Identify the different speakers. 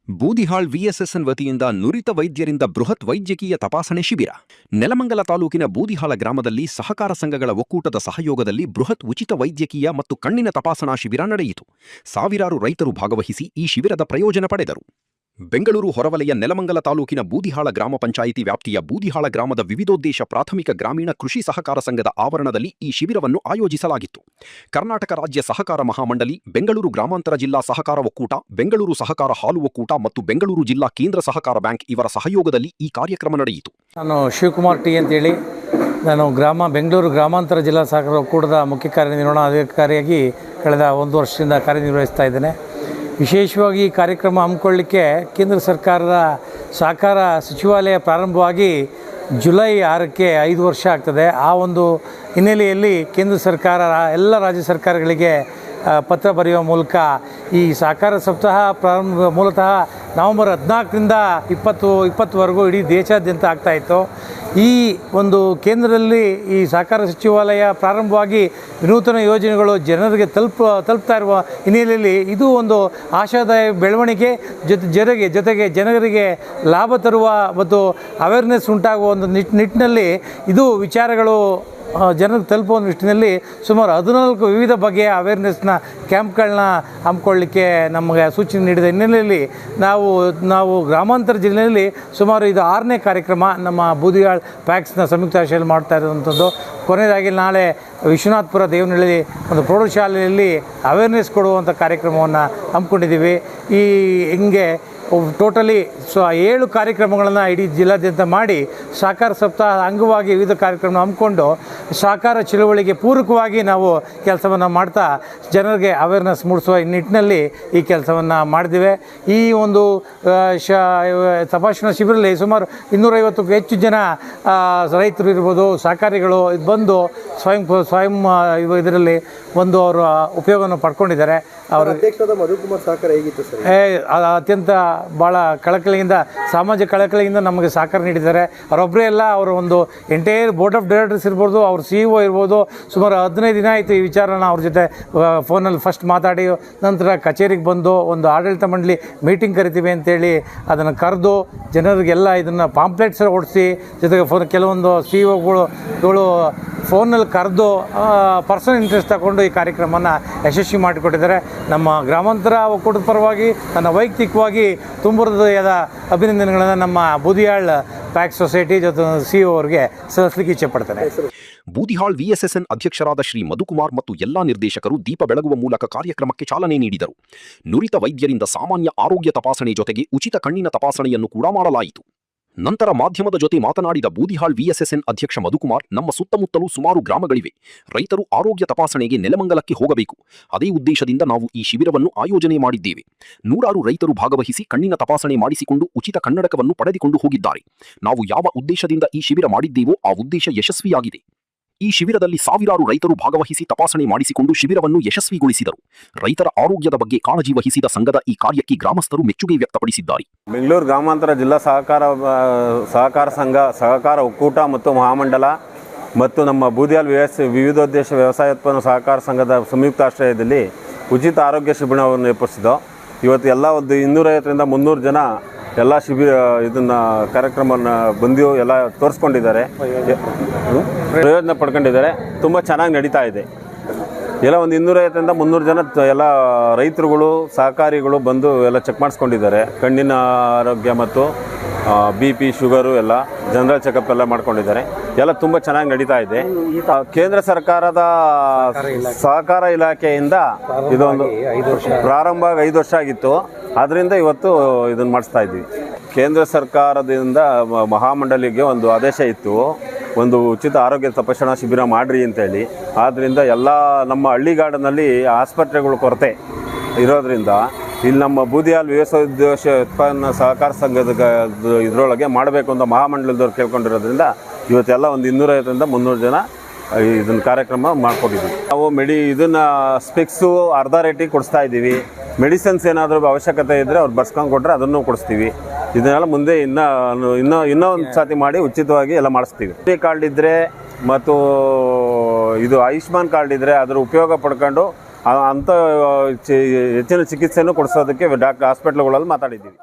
Speaker 1: Boodihal VSSN ವತಿಯಿಂದ ನುರಿತ ವೈದ್ಯರಿಂದ ಬೃಹತ್ ವೈದ್ಯಕೀಯ ತಪಾಸಣೆ ಶಿಬಿರ. ನೆಲಮಂಗಲ ತಾಲೂಕಿನ ಬೂದಿಹಾಳ ಗ್ರಾಮದಲ್ಲಿ ಸಹಕಾರ ಸಂಘಗಳ ಒಕ್ಕೂಟದ ಸಹಯೋಗದಲ್ಲಿ ಬೃಹತ್ ಉಚಿತ ವೈದ್ಯಕೀಯ ಮತ್ತು ಕಣ್ಣಿನ ತಪಾಸಣಾ ಶಿಬಿರ ನಡೆಯಿತು. ಸಾವಿರಾರು ರೈತರು ಭಾಗವಹಿಸಿ ಈ ಶಿಬಿರದ ಪ್ರಯೋಜನ ಪಡೆದರು. ಬೆಂಗಳೂರು ಹೊರವಲಯ ನೆಲಮಂಗಲ ತಾಲೂಕಿನ ಬೂದಿಹಾಳ ಗ್ರಾಮ ಪಂಚಾಯಿತಿ ವ್ಯಾಪ್ತಿಯ ಬೂದಿಹಾಳ ಗ್ರಾಮದ ವಿವಿಧೋದ್ದೇಶ ಪ್ರಾಥಮಿಕ ಗ್ರಾಮೀಣ ಕೃಷಿ ಸಹಕಾರ ಸಂಘದ ಆವರಣದಲ್ಲಿ ಈ ಶಿಬಿರವನ್ನು ಆಯೋಜಿಸಲಾಗಿತ್ತು. ಕರ್ನಾಟಕ ರಾಜ್ಯ ಸಹಕಾರ ಮಹಾಮಂಡಳಿ, ಬೆಂಗಳೂರು ಗ್ರಾಮಾಂತರ ಜಿಲ್ಲಾ ಸಹಕಾರ ಒಕ್ಕೂಟ, ಬೆಂಗಳೂರು ಸಹಕಾರ ಹಾಲು ಒಕ್ಕೂಟ ಮತ್ತು ಬೆಂಗಳೂರು ಜಿಲ್ಲಾ ಕೇಂದ್ರ ಸಹಕಾರ ಬ್ಯಾಂಕ್ ಇವರ ಸಹಯೋಗದಲ್ಲಿ ಈ ಕಾರ್ಯಕ್ರಮ ನಡೆಯಿತು.
Speaker 2: ನಾನು ಶಿವಕುಮಾರ್ ಟಿ ಅಂತೇಳಿ, ನಾನು ಬೆಂಗಳೂರು ಗ್ರಾಮಾಂತರ ಜಿಲ್ಲಾ ಸಹಕಾರ ಒಕ್ಕೂಟದ ಮುಖ್ಯ ಕಾರ್ಯನಿರ್ವಹಣಾಧಿಕಾರಿಯಾಗಿ ಕಳೆದ 1 ವರ್ಷದಿಂದ ಕಾರ್ಯನಿರ್ವಹಿಸ್ತಾ ಇದ್ದೇನೆ. ವಿಶೇಷವಾಗಿ ಈ ಕಾರ್ಯಕ್ರಮ ಹಮ್ಮಿಕೊಳ್ಳಲಿಕ್ಕೆ ಕೇಂದ್ರ ಸರ್ಕಾರದ ಸಹಕಾರ ಸಚಿವಾಲಯ ಪ್ರಾರಂಭವಾಗಿ ಜುಲೈ 6ಕ್ಕೆ 5 ವರ್ಷ ಆಗ್ತದೆ. ಆ ಒಂದು ಹಿನ್ನೆಲೆಯಲ್ಲಿ ಕೇಂದ್ರ ಸರ್ಕಾರ ಎಲ್ಲ ರಾಜ್ಯ ಸರ್ಕಾರಗಳಿಗೆ ಪತ್ರ ಬರೆಯುವ ಮೂಲಕ ಈ ಸಹಕಾರ ಸಪ್ತಾಹ ಪ್ರಾರಂಭ ಮೂಲತಃ ನವೆಂಬರ್ 14ರಿಂದ 20ವರೆಗೂ ಇಡೀ ದೇಶಾದ್ಯಂತ ಆಗ್ತಾಯಿತ್ತು. ಈ ಒಂದು ಕೇಂದ್ರದಲ್ಲಿ ಈ ಸಹಕಾರ ಸಚಿವಾಲಯ ಪ್ರಾರಂಭವಾಗಿ ವಿನೂತನ ಯೋಜನೆಗಳು ಜನರಿಗೆ ತಲುಪ್ತಾ ಇರುವ ಹಿನ್ನೆಲೆಯಲ್ಲಿ ಇದು ಒಂದು ಆಶಾದಾಯ ಬೆಳವಣಿಗೆ, ಜೊತೆಗೆ ಜನರಿಗೆ ಲಾಭ ತರುವ ಮತ್ತು ಅವೇರ್ನೆಸ್ ಉಂಟಾಗುವ ಒಂದು ನಿಟ್ಟಿನಲ್ಲಿ ಇದು ವಿಚಾರಗಳು ಜನರಿಗೆ ತಲುಪುವ ನಿಟ್ಟಿನಲ್ಲಿ ಸುಮಾರು 14 ವಿವಿಧ ಬಗೆಯ ಅವೇರ್ನೆಸ್ನ ಕ್ಯಾಂಪ್ಗಳನ್ನ ಹಮ್ಮಿಕೊಳ್ಳಲಿಕ್ಕೆ ನಮಗೆ ಸೂಚನೆ ನೀಡಿದ ಹಿನ್ನೆಲೆಯಲ್ಲಿ ನಾವು ಗ್ರಾಮಾಂತರ ಜಿಲ್ಲೆಯಲ್ಲಿ ಸುಮಾರು ಇದು 6ನೇ ಕಾರ್ಯಕ್ರಮ ನಮ್ಮ ಬೂದಿಹಾಳ್ ಪ್ಯಾಕ್ಸ್ನ ಸಂಯುಕ್ತ ಆಶ್ರಯದಲ್ಲಿ ಮಾಡ್ತಾ ಇರುವಂಥದ್ದು. ಕೊನೆಯದಾಗಿ ನಾಳೆ ವಿಶ್ವನಾಥಪುರ ದೇವನಹಳ್ಳಿ ಒಂದು ಪ್ರೌಢಶಾಲೆಯಲ್ಲಿ ಅವೇರ್ನೆಸ್ ಕೊಡುವಂಥ ಕಾರ್ಯಕ್ರಮವನ್ನು ಹಮ್ಮಿಕೊಂಡಿದ್ದೀವಿ. ಹಿಂಗೆ ಟೋಟಲಿ 7 ಕಾರ್ಯಕ್ರಮಗಳನ್ನು ಇಡೀ ಜಿಲ್ಲಾದ್ಯಂತ ಮಾಡಿ ಸಹಕಾರ ಸಪ್ತಾಹ ಅಂಗವಾಗಿ ವಿವಿಧ ಕಾರ್ಯಕ್ರಮ ಹಮ್ಮಿಕೊಂಡು ಸಹಕಾರ ಚಳುವಳಿಗೆ ಪೂರಕವಾಗಿ ನಾವು ಕೆಲಸವನ್ನು ಮಾಡ್ತಾ ಜನರಿಗೆ ಅವೇರ್ನೆಸ್ ಮೂಡಿಸುವ ನಿಟ್ಟಿನಲ್ಲಿ ಈ ಕೆಲಸವನ್ನು ಮಾಡಿದ್ದೇವೆ. ಈ ಒಂದು ತಪಾಸಣಾ ಶಿಬಿರದಲ್ಲಿ ಸುಮಾರು 250ಕ್ಕೂ ಹೆಚ್ಚು ಜನ ರೈತರು ಇರ್ಬೋದು, ಸಹಕಾರಿಗಳು ಬಂದು ಸ್ವಯಂ ಇದರಲ್ಲಿ ಬಂದು ಅವರು ಉಪಯೋಗವನ್ನು ಪಡ್ಕೊಂಡಿದ್ದಾರೆ.
Speaker 3: ಅವರ ಅಧ್ಯಕ್ಷರಾದ ಮಧುಕುಮಾರ್ ಸಹಕಾರ ಹೇಗಿತ್ತು ಸರ್?
Speaker 2: ಅತ್ಯಂತ ಭಾಳ ಕಳಕಳಿಯಿಂದ, ಸಾಮಾಜಿಕ ಕಳಕಳಿಯಿಂದ ನಮಗೆ ಸಹಕಾರ ನೀಡಿದ್ದಾರೆ. ಅವರೊಬ್ಬರೇ ಎಲ್ಲ, ಅವರ ಒಂದು ಎಂಟೈರ್ ಬೋರ್ಡ್ ಆಫ್ ಡೈರೆಕ್ಟರ್ಸ್ ಇರ್ಬೋದು, ಅವ್ರ CEO ಇರ್ಬೋದು. ಸುಮಾರು 15 ದಿನ ಆಯಿತು ಈ ವಿಚಾರನ ಅವ್ರ ಜೊತೆ ಫೋನಲ್ಲಿ ಫಸ್ಟ್ ಮಾತಾಡಿ, ನಂತರ ಕಚೇರಿಗೆ ಬಂದು ಒಂದು ಆಡಳಿತ ಮಂಡಳಿ ಮೀಟಿಂಗ್ ಕರಿತೀವಿ ಅಂತೇಳಿ ಅದನ್ನು ಕರೆದು ಜನರಿಗೆಲ್ಲ ಇದನ್ನು ಪಾಂಪ್ಲೆಟ್ಸ್ ಓಡಿಸಿ, ಜೊತೆಗೆ ಕೆಲವೊಂದು CEOಗಳು ಫೋನಲ್ಲಿ ಕರೆದು ಪರ್ಸನಲ್ ಇಂಟ್ರೆಸ್ಟ್ ತಗೊಂಡು ಈ ಕಾರ್ಯಕ್ರಮನ ಯಶಸ್ವಿ ಮಾಡಿಕೊಟ್ಟಿದ್ದಾರೆ. ನಮ್ಮ ಗ್ರಾಮಾಂತರ ಒಕ್ಕೂಟದ ಪರವಾಗಿ ನನ್ನ ವೈಯಕ್ತಿಕವಾಗಿ ತುಂಬ ಹೃದಯದ ಅಭಿನಂದನೆಗಳನ್ನು ನಮ್ಮ ಬೂದಿಹಾಳ್ ಪ್ಯಾಕ್ಸ್ ಸೊಸೈಟಿ ಜೊತೆ CEO ಅವರಿಗೆ ಸಲ್ಲಿಸಲಿಕ್ಕೆ ಇಚ್ಛೆಪಡ್ತೇನೆ.
Speaker 1: ಬೂದಿಹಾಳ್ ವಿಎಸ್ಎಸ್ಎನ್ ಅಧ್ಯಕ್ಷರಾದ ಶ್ರೀ ಮಧುಕುಮಾರ್ ಮತ್ತು ಎಲ್ಲಾ ನಿರ್ದೇಶಕರು ದೀಪ ಬೆಳಗುವ ಮೂಲಕ ಕಾರ್ಯಕ್ರಮಕ್ಕೆ ಚಾಲನೆ ನೀಡಿದರು. ನುರಿತ ವೈದ್ಯರಿಂದ ಸಾಮಾನ್ಯ ಆರೋಗ್ಯ ತಪಾಸಣೆ ಜೊತೆಗೆ ಉಚಿತ ಕಣ್ಣಿನ ತಪಾಸಣೆಯನ್ನು ಕೂಡ ಮಾಡಲಾಯಿತು. ನಂತರ ಮಾಧ್ಯಮದ ಜೊತೆ ಮಾತನಾಡಿದ ಬೂದಿಹಾಳ್ ವಿಎಸ್ಎಸ್ಎನ್ ಅಧ್ಯಕ್ಷ ಮಧುಕುಮಾರ್, ನಮ್ಮ ಸುತ್ತಮುತ್ತಲೂ ಸುಮಾರು ಗ್ರಾಮಗಳಿವೆ. ರೈತರು ಆರೋಗ್ಯ ತಪಾಸಣೆಗೆ ನೆಲಮಂಗಲಕ್ಕೆ ಹೋಗಬೇಕು. ಅದೇ ಉದ್ದೇಶದಿಂದ ನಾವು ಈ ಶಿಬಿರವನ್ನು ಆಯೋಜನೆ ಮಾಡಿದ್ದೇವೆ. 100 ರೈತರು ಭಾಗವಹಿಸಿ ಕಣ್ಣಿನ ತಪಾಸಣೆ ಮಾಡಿಸಿಕೊಂಡು ಉಚಿತ ಕನ್ನಡಕವನ್ನು ಪಡೆದುಕೊಂಡು ಹೋಗಿದ್ದಾರೆ. ನಾವು ಯಾವ ಉದ್ದೇಶದಿಂದ ಈ ಶಿಬಿರ ಮಾಡಿದ್ದೇವೋ ಆ ಉದ್ದೇಶ ಯಶಸ್ವಿಯಾಗಿದೆ. ಈ ಶಿಬಿರದಲ್ಲಿ ಸಾವಿರಾರು ರೈತರು ಭಾಗವಹಿಸಿ ತಪಾಸಣೆ ಮಾಡಿಸಿಕೊಂಡು ಶಿಬಿರವನ್ನು ಯಶಸ್ವಿಗೊಳಿಸಿದರು. ರೈತರ ಆರೋಗ್ಯದ ಬಗ್ಗೆ ಕಾಳಜಿ ವಹಿಸಿದ ಸಂಘದ ಈ ಕಾರ್ಯಕ್ಕೆ ಗ್ರಾಮಸ್ಥರು ಮೆಚ್ಚುಗೆ ವ್ಯಕ್ತಪಡಿಸಿದ್ದಾರೆ.
Speaker 4: ಬೆಂಗಳೂರು ಗ್ರಾಮಾಂತರ ಜಿಲ್ಲಾ ಸಹಕಾರ ಸಂಘ, ಸಹಕಾರ ಒಕ್ಕೂಟ ಮತ್ತು ಮಹಾಮಂಡಲ ಮತ್ತು ನಮ್ಮ ಬೂದಿಹಾಳ್ ವಿವಿಧೋದ್ದೇಶ ವ್ಯವಸಾಯೋತ್ಪನ್ನ ಸಹಕಾರ ಸಂಘದ ಸಂಯುಕ್ತಾಶ್ರಯದಲ್ಲಿ ಉಚಿತ ಆರೋಗ್ಯ ಶಿಬಿರವನ್ನು ಏರ್ಪಡಿಸಿದ್ದು. ಇವತ್ತು ಎಲ್ಲ ಒಂದು 250ರಿಂದ 300 ಜನ ಎಲ್ಲ ಇದನ್ನು ಕಾರ್ಯಕ್ರಮವನ್ನು ಬಂದು ಎಲ್ಲ ತೋರಿಸ್ಕೊಂಡಿದ್ದಾರೆ, ಪ್ರಯೋಜನ ಪಡ್ಕೊಂಡಿದ್ದಾರೆ. ತುಂಬ ಚೆನ್ನಾಗಿ ನಡೀತಾ ಇದೆ. ಎಲ್ಲ ಒಂದು 250ರಿಂದ 300 ಜನ ಎಲ್ಲ ರೈತರುಗಳು, ಸಹಕಾರಿಗಳು ಬಂದು ಎಲ್ಲ ಚೆಕ್ ಮಾಡಿಸ್ಕೊಂಡಿದ್ದಾರೆ. ಕಣ್ಣಿನ ಆರೋಗ್ಯ ಮತ್ತು BP, ಶುಗರು ಎಲ್ಲ ಜನರಲ್ ಚೆಕಪ್ ಎಲ್ಲ ಮಾಡ್ಕೊಂಡಿದ್ದಾರೆ. ಎಲ್ಲ ತುಂಬ ಚೆನ್ನಾಗಿ ನಡೀತಾ ಇದೆ. ಕೇಂದ್ರ ಸರ್ಕಾರದ ಸಹಕಾರ ಇಲಾಖೆಯಿಂದ ಇದೊಂದು ಪ್ರಾರಂಭ 5 ವರ್ಷ ಆಗಿತ್ತು. ಆದ್ದರಿಂದ ಇವತ್ತು ಇದನ್ನು ಮಾಡಿಸ್ತಾ ಇದ್ದೀವಿ. ಕೇಂದ್ರ ಸರ್ಕಾರದಿಂದ ಮಹಾಮಂಡಲಿಗೆ ಒಂದು ಆದೇಶ ಇತ್ತು, ಒಂದು ಉಚಿತ ಆರೋಗ್ಯ ತಪಾಸಣಾ ಶಿಬಿರ ಮಾಡಿರಿ ಅಂತೇಳಿ. ಆದ್ದರಿಂದ ಎಲ್ಲ ನಮ್ಮ ಹಳ್ಳಿಗಾಡಿನಲ್ಲಿ ಆಸ್ಪತ್ರೆಗಳು ಕೊರತೆ ಇರೋದರಿಂದ ಇಲ್ಲಿ ನಮ್ಮ ಬೂದಿಹಾಳ್ ವಿವಿಧೋದ್ದೇಶ ಉತ್ಪನ್ನ ಸಹಕಾರ ಸಂಘದ ಇದರೊಳಗೆ ಮಾಡಬೇಕು ಅಂತ ಮಹಾಮಂಡಲದವ್ರು ಕೇಳ್ಕೊಂಡಿರೋದ್ರಿಂದ ಇವತ್ತೆಲ್ಲ ಒಂದು 250ರಿಂದ 300 ಜನ ಇದನ್ನು ಕಾರ್ಯಕ್ರಮ ಮಾಡ್ಕೊಂಡಿದ್ವಿ. ನಾವು ಇದನ್ನು ಸ್ಪೆಕ್ಸು ಅರ್ಧ ರೇಟಿಗೆ ಕೊಡಿಸ್ತಾ ಇದ್ದೀವಿ. ಮೆಡಿಸಿನ್ಸ್ ಏನಾದರೂ ಅವಶ್ಯಕತೆ ಇದ್ದರೆ ಅವ್ರು ಬರ್ಸ್ಕೊಂಡು ಕೊಟ್ಟರೆ ಅದನ್ನು ಕೊಡಿಸ್ತೀವಿ. ಇದನ್ನೆಲ್ಲ ಮುಂದೆ ಇನ್ನೂ ಒಂದು ಸಾತಿ ಮಾಡಿ ಉಚಿತವಾಗಿ ಎಲ್ಲ ಮಾಡಿಸ್ತೀವಿ. ಕಾರ್ಡ್ ಇದ್ದರೆ ಮತ್ತು ಇದು ಆಯುಷ್ಮಾನ್ ಕಾರ್ಡ್ ಇದ್ದರೆ ಅದರ ಉಪಯೋಗ ಪಡ್ಕೊಂಡು ಅಂಥ ಹೆಚ್ಚಿನ ಚಿಕಿತ್ಸೆಯನ್ನು ಕೊಡಿಸೋದಕ್ಕೆ ಹಾಸ್ಪಿಟ್ಲ್ಗಳಲ್ಲಿ ಮಾತಾಡಿದ್ದೀವಿ.